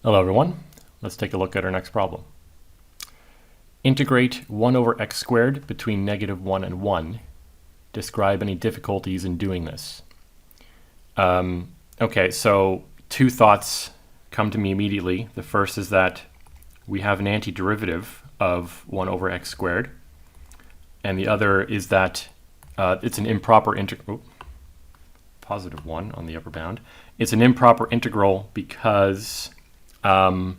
Hello everyone, let's take a look at our next problem. Integrate 1 over x squared between -1 and 1. Describe any difficulties in doing this. Okay, so two thoughts come to me immediately. The first is that we have an antiderivative of 1 over x squared, and the other is that it's an improper integral. Positive 1 on the upper bound. It's an improper integral because at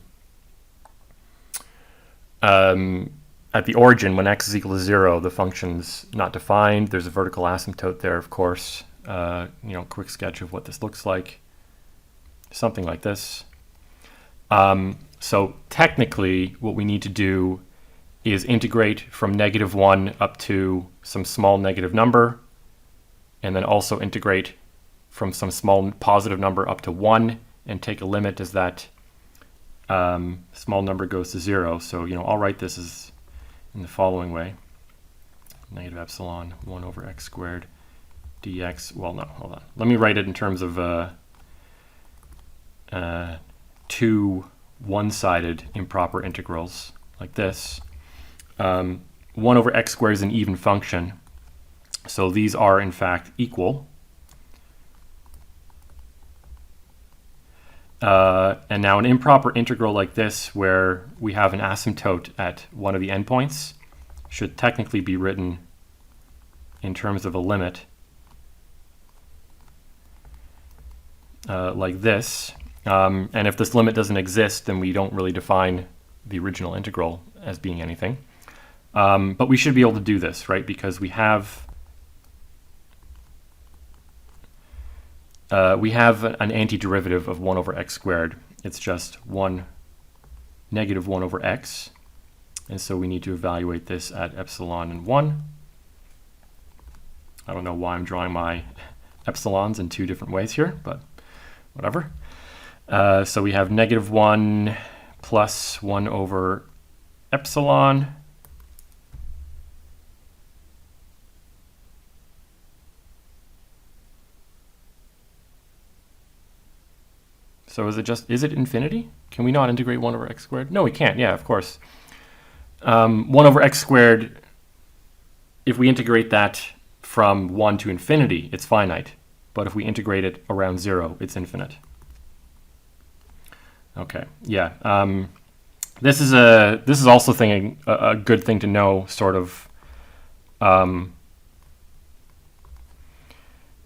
the origin, when x is equal to 0, the function's not defined. There's a vertical asymptote there, of course. Quick sketch of what this looks like. Something like this. So technically, what we need to do is integrate from -1 up to some small negative number, and then also integrate from some small positive number up to 1, and take a limit as that small number goes to 0. So, I'll write this as in the following way. Negative epsilon 1 over x squared dx. Well, no, hold on. Let me write it in terms of two one-sided improper integrals like this. 1 over x squared is an even function. So these are, in fact, equal. And now an improper integral like this, where we have an asymptote at one of the endpoints, should technically be written in terms of a limit like this. And if this limit doesn't exist, then we don't really define the original integral as being anything. But we should be able to do this, right? Because we have an antiderivative of 1 over x squared. It's just negative 1 over x. And so we need to evaluate this at epsilon and 1. I don't know why I'm drawing my epsilons in two different ways here, but whatever. So we have -1 plus 1 over epsilon. So is it infinity? Can we not integrate 1 over x squared? No, we can't. Yeah, of course. 1 over x squared, if we integrate that from 1 to infinity, it's finite. But if we integrate it around 0, it's infinite. Okay, yeah. This is also a good thing to know, sort of,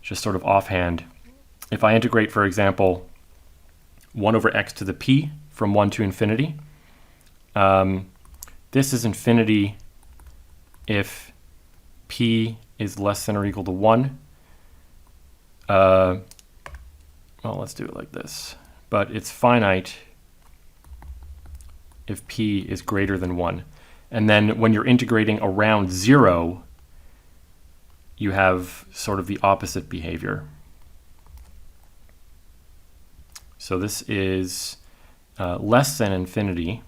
just sort of offhand. If I integrate, for example, 1 over x to the p from 1 to infinity. This is infinity if p is less than or equal to 1. Well, let's do it like this. But it's finite if p is greater than 1. And then when you're integrating around 0, you have sort of the opposite behavior. So this is less than infinity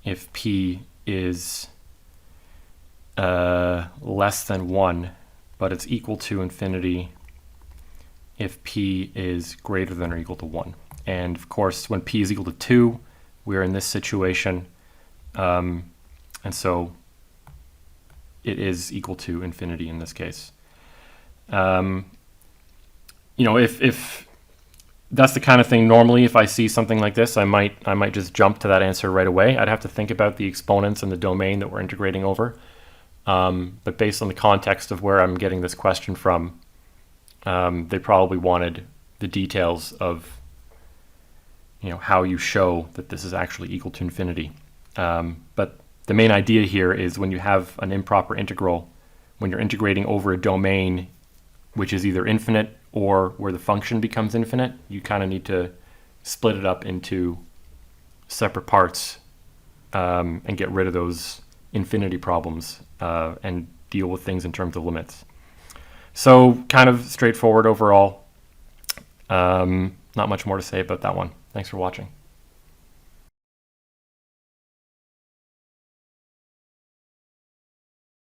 if p is less than 1, but it's equal to infinity if p is greater than or equal to 1. And of course, when p is equal to 2, we're in this situation, and so it is equal to infinity in this case. If that's the kind of thing, normally if I see something like this, I might just jump to that answer right away. I'd have to think about the exponents and the domain that we're integrating over. But based on the context of where I'm getting this question from, they probably wanted the details of how you show that this is actually equal to infinity. But the main idea here is when you have an improper integral, when you're integrating over a domain which is either infinite or where the function becomes infinite, you kind of need to split it up into separate parts and get rid of those infinity problems and deal with things in terms of limits. So kind of straightforward overall. Not much more to say about that one. Thanks for watching.